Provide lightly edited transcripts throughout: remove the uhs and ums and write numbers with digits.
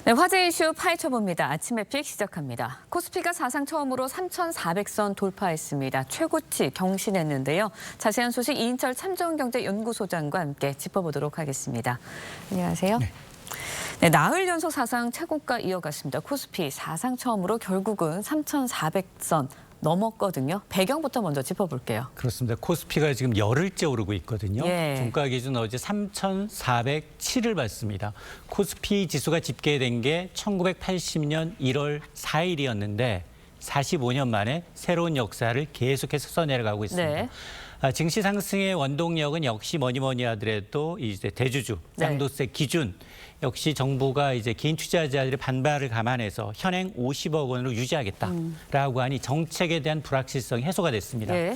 네, 화제 이슈 파헤쳐봅니다. 아침 에픽 시작합니다. 코스피가 사상 처음으로 3,400선 돌파했습니다. 최고치 경신했는데요. 자세한 소식 이인철 참정경제연구소장과 함께 짚어보도록 하겠습니다. 안녕하세요. 네, 나흘 연속 사상 최고가 이어갔습니다. 코스피 사상 처음으로 결국은 3,400선 넘었거든요. 배경부터 먼저 짚어볼게요. 그렇습니다. 코스피가 지금 열흘째 오르고 있거든요. 예. 종가 기준 어제 3,407을 봤습니다. 코스피 지수가 집계된 게 1980년 1월 4일이었는데 45년 만에 새로운 역사를 계속해서 써내려가고 있습니다. 네. 증시 상승의 원동력은 역시 뭐니 하더라도 이제 대주주, 양도세 기준 역시 정부가 이제 개인 투자자들의 반발을 감안해서 현행 50억 원으로 유지하겠다라고 하니 정책에 대한 불확실성이 해소가 됐습니다. 네.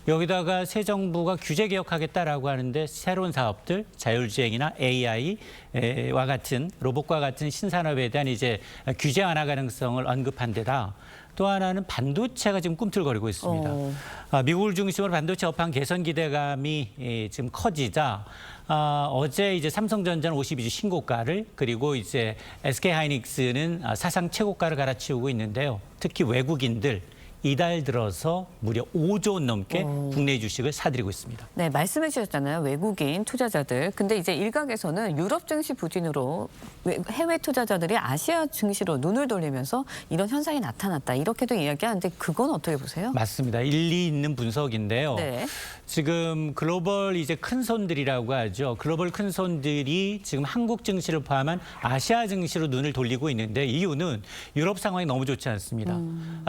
여기다가 새 정부가 규제 개혁하겠다라고 하는데 새로운 사업들, 자율주행이나 AI와 같은 로봇과 같은 신산업에 대한 이제 규제 완화 가능성을 언급한 데다 또 하나는 반도체가 지금 꿈틀거리고 있습니다. 미국을 중심으로 반도체 업황 개선 기대감이 지금 커지자 어제 이제 삼성전자는 52주 신고가를 그리고 이제 SK하이닉스는 사상 최고가를 갈아치우고 있는데요. 특히 외국인들 이달 들어서 무려 5조 원 넘게 국내 주식을 사들이고 있습니다. 네, 말씀해 주셨잖아요. 외국인 투자자들. 근데 이제 일각에서는 유럽 증시 부진으로 해외 투자자들이 아시아 증시로 눈을 돌리면서 이런 현상이 나타났다. 이렇게도 이야기하는데 그건 어떻게 보세요? 맞습니다. 일리 있는 분석인데요. 네. 지금 글로벌 이제 큰 손들이라고 하죠. 글로벌 큰 손들이 지금 한국 증시를 포함한 아시아 증시로 눈을 돌리고 있는데 이유는 유럽 상황이 너무 좋지 않습니다.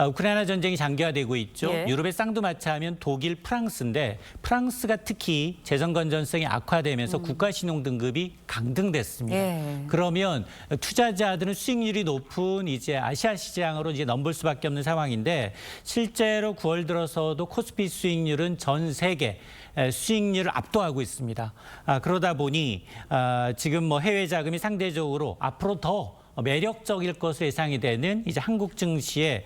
우크라이나 전쟁이 장기화되고 있죠. 예. 유럽의 쌍두마차하면 독일, 프랑스인데 프랑스가 특히 재정 건전성이 악화되면서 국가 신용 등급이 강등됐습니다. 예. 그러면 투자자들은 수익률이 높은 이제 아시아 시장으로 이제 넘볼 수밖에 없는 상황인데 실제로 9월 들어서도 코스피 수익률은 전 세계 수익률을 압도하고 있습니다. 그러다 보니 지금 뭐 해외 자금이 상대적으로 앞으로 더 매력적일 것으로 예상이 되는 이제 한국 증시에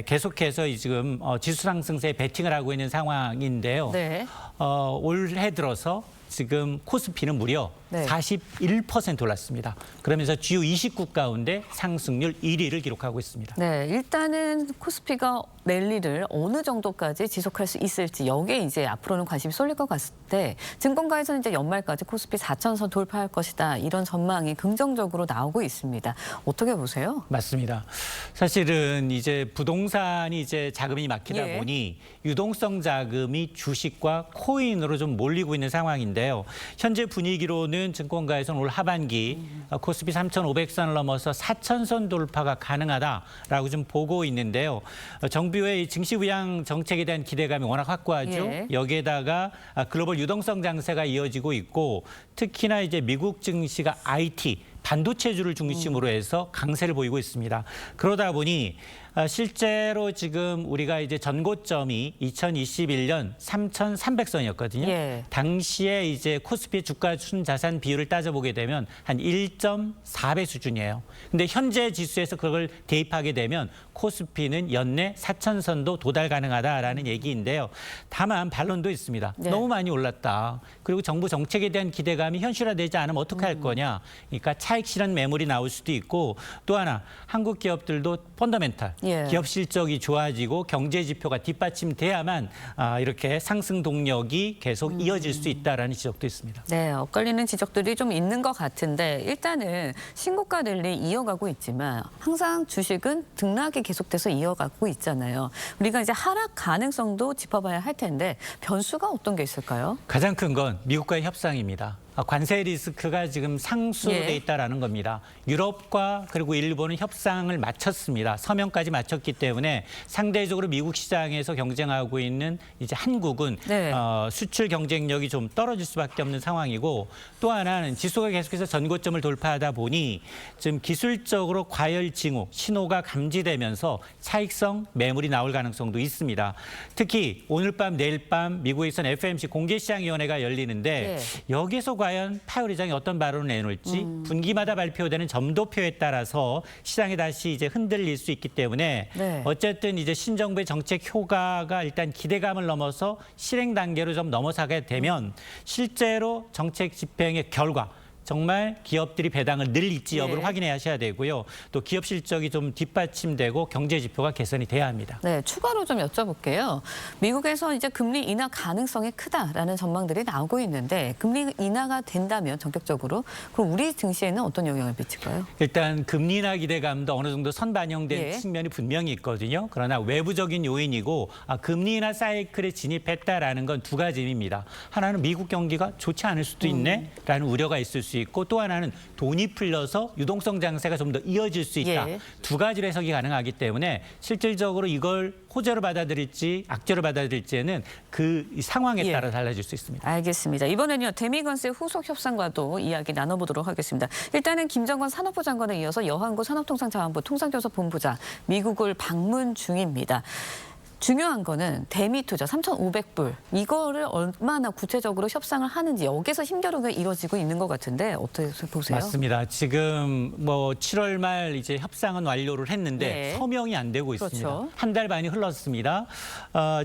계속해서 지금 지수 상승세에 베팅을 하고 있는 상황인데요. 네. 올해 들어서 지금 코스피는 무려 41% 올랐습니다. 그러면서 주요 20국 가운데 상승률 1위를 기록하고 있습니다. 네, 일단은 코스피가 랠리를 어느 정도까지 지속할 수 있을지 여기에 이제 앞으로는 관심이 쏠릴 것 같을 때 증권가에서는 이제 연말까지 코스피 4,000선 돌파할 것이다 이런 전망이 긍정적으로 나오고 있습니다. 어떻게 보세요? 맞습니다. 사실은 이제 부동산이 이제 자금이 막히다 예. 보니 유동성 자금이 주식과 코인으로 좀 몰리고 있는 상황인데요. 현재 분위기로는 증권가에서는 올 하반기 코스피 3,500선을 넘어서 4,000선 돌파가 가능하다라고 좀 보고 있는데요. 정부의 증시 부양 정책에 대한 기대감이 워낙 확고하죠. 예. 여기에다가 글로벌 유동성 장세가 이어지고 있고 특히나 이제 미국 증시가 IT 반도체주를 중심으로 해서 강세를 보이고 있습니다. 그러다 보니 실제로 지금 우리가 이제 전고점이 2021년 3,300선이었거든요. 예. 당시에 이제 코스피 주가 순자산 비율을 따져보게 되면 한 1.4배 수준이에요. 근데 현재 지수에서 그걸 대입하게 되면 코스피는 연내 4,000선도 도달 가능하다라는 얘기인데요. 다만 반론도 있습니다. 네. 너무 많이 올랐다. 그리고 정부 정책에 대한 기대감이 현실화되지 않으면 어떻게 할 거냐. 그러니까 차익 실현 매물이 나올 수도 있고 또 하나 한국 기업들도 펀더멘탈 예. 기업 실적이 좋아지고 경제 지표가 뒷받침돼야만 이렇게 상승 동력이 계속 이어질 수 있다라는 지적도 있습니다. 네, 엇갈리는 지적들이 좀 있는 것 같은데 일단은 신고가 랠리 이어가고 있지만 항상 주식은 등락이 계속돼서 이어가고 있잖아요. 우리가 이제 하락 가능성도 짚어봐야 할 텐데 변수가 어떤 게 있을까요? 가장 큰 건 미국과의 협상입니다. 관세 리스크가 지금 상수돼 예. 있다라는 겁니다. 유럽과 그리고 일본은 협상을 마쳤습니다. 서명까지 마쳤기 때문에 상대적으로 미국 시장에서 경쟁하고 있는 이제 한국은 네. 수출 경쟁력이 좀 떨어질 수밖에 없는 상황이고 또 하나는 지수가 계속해서 전고점을 돌파하다 보니 지금 기술적으로 과열 징후 신호가 감지되면서 차익성 매물이 나올 가능성도 있습니다. 특히 오늘 밤 내일 밤 미국에서는 FOMC 공개시장위원회가 열리는데 여기에서 과연 파월 의장이 어떤 발언을 내놓을지 분기마다 발표되는 점도표에 따라서 시장이 다시 이제 흔들릴 수 있기 때문에 어쨌든 이제 신정부의 정책 효과가 일단 기대감을 넘어서 실행 단계로 좀 넘어서게 되면 실제로 정책 집행의 결과 정말 기업들이 배당을 늘릴지 여부를 네. 확인해 하셔야 되고요. 또 기업 실적이 좀 뒷받침되고 경제 지표가 개선이 돼야 합니다. 네, 추가로 좀 여쭤볼게요. 미국에서 이제 금리 인하 가능성이 크다라는 전망들이 나오고 있는데 금리 인하가 된다면 전격적으로 그럼 우리 증시에는 어떤 영향을 미칠까요? 일단 금리 인하 기대감도 어느 정도 선반영된 예. 측면이 분명히 있거든요. 그러나 외부적인 요인이고 금리 인하 사이클에 진입했다라는 건 두 가지입니다. 하나는 미국 경기가 좋지 않을 수도 있네라는 우려가 있을 수 있고 또 하나는 돈이 풀려서 유동성 장세가 좀 더 이어질 수 있다. 예. 두 가지로 해석이 가능하기 때문에 실질적으로 이걸 호재로 받아들일지 악재로 받아들일지는 그 상황에 예. 따라 달라질 수 있습니다. 알겠습니다. 이번에는요. 대미관세 후속 협상과도 이야기 나눠보도록 하겠습니다. 일단은 김정건 산업부 장관에 이어서 여한구 산업통상자원부 통상교섭본부장 미국을 방문 중입니다. 중요한 거는 대미 투자 3,500불 이거를 얼마나 구체적으로 협상을 하는지 여기서 힘겨루기가 이루어지고 있는 것 같은데 어떻게 보세요? 맞습니다. 지금 뭐 7월 말 이제 협상은 완료를 했는데 네. 서명이 안 되고 있습니다. 그렇죠. 한 달 반이 흘렀습니다.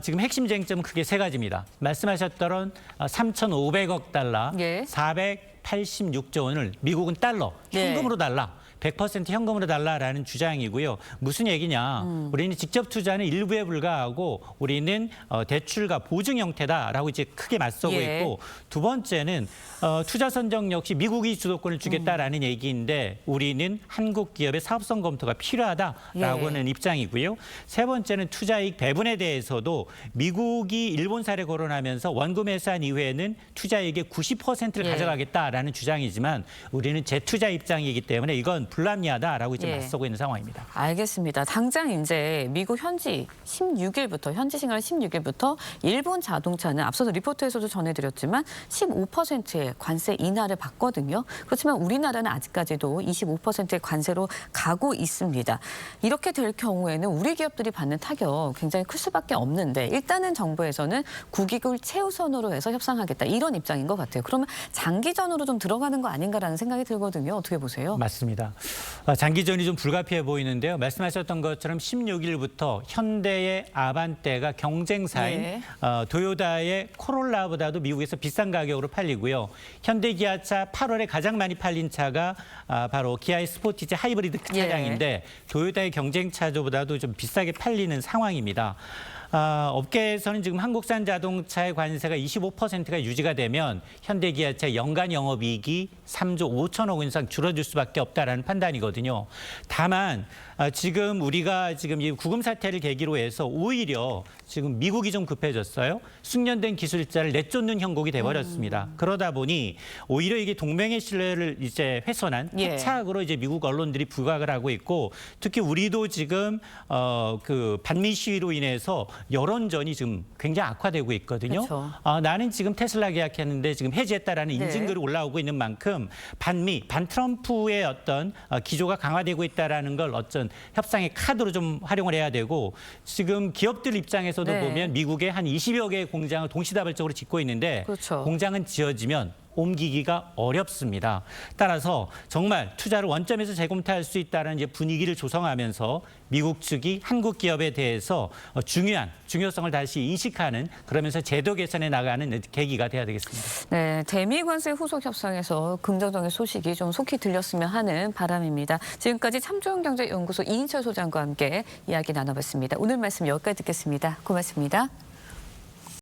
지금 핵심 쟁점은 크게 세 가지입니다. 말씀하셨던 3,500억 달러, 예. 486조 원을 미국은 달러, 네. 현금으로 달라. 100% 현금으로 달라라는 주장이고요. 무슨 얘기냐? 우리는 직접 투자는 일부에 불과하고 우리는 대출과 보증 형태다라고 이제 크게 맞서고 예. 있고 두 번째는 투자 선정 역시 미국이 주도권을 주겠다라는 얘기인데 우리는 한국 기업의 사업성 검토가 필요하다라고는 입장이고요. 세 번째는 투자이익 배분에 대해서도 미국이 일본 사례 거론하면서 원금 회수한 이후에는 투자이익의 90%를 예. 가져가겠다라는 주장이지만 우리는 재투자 입장이기 때문에 이건 불합리하다라고 이제 예. 맞서고 있는 상황입니다. 알겠습니다. 당장 이제 미국 현지 현지 시간 16일부터 일본 자동차는 앞서서 리포트에서도 전해드렸지만 15%의 관세 인하를 받거든요. 그렇지만 우리나라는 아직까지도 25%의 관세로 가고 있습니다. 이렇게 될 경우에는 우리 기업들이 받는 타격 굉장히 클 수밖에 없는데 일단은 정부에서는 국익을 최우선으로 해서 협상하겠다 이런 입장인 것 같아요. 그러면 장기전으로 좀 들어가는 거 아닌가라는 생각이 들거든요. 어떻게 보세요? 맞습니다. 장기전이 좀 불가피해 보이는데요. 말씀하셨던 것처럼 16일부터 현대의 아반떼가 경쟁사인 네. 도요타의 코롤라보다도 미국에서 비싼 가격으로 팔리고요. 현대기아차 8월에 가장 많이 팔린 차가 바로 기아의 스포티지 하이브리드 차량인데 도요타의 경쟁차보다도 좀 비싸게 팔리는 상황입니다. 업계에서는 지금 한국산 자동차의 관세가 25%가 유지가 되면 현대기아차 연간 영업이익이 3조 5천억 원 이상 줄어들 수밖에 없다라는 판단이거든요. 다만 지금 우리가 지금 이 구금 사태를 계기로 해서 오히려 지금 미국이 좀 급해졌어요. 숙련된 기술자를 내쫓는 형국이 돼버렸습니다. 그러다 보니 오히려 이게 동맹의 신뢰를 이제 훼손한 패착으로 이제 미국 언론들이 부각을 하고 있고 특히 우리도 지금 그 반미 시위로 인해서 여론전이 지금 굉장히 악화되고 있거든요. 그렇죠. 나는 지금 테슬라 계약했는데 지금 해지했다라는 인증글이 올라오고 있는 만큼 반미, 반트럼프의 어떤 기조가 강화되고 있다라는 걸 어떤 협상의 카드로 좀 활용을 해야 되고 지금 기업들 입장에서도 보면 미국의 한 20여 개의 공장을 동시다발적으로 짓고 있는데 그렇죠. 공장은 지어지면 옮기기가 어렵습니다. 따라서 정말 투자를 원점에서 재검토할 수 있다는 이제 분위기를 조성하면서 미국 측이 한국 기업에 대해서 중요성을 다시 인식하는 그러면서 제도 개선에 나가는 계기가 돼야 되겠습니다. 네, 대미 관세 후속 협상에서 긍정적인 소식이 좀 속히 들렸으면 하는 바람입니다. 지금까지 참조연경제연구소 이인철 소장과 함께 이야기 나눠봤습니다. 오늘 말씀 여기까지 듣겠습니다. 고맙습니다.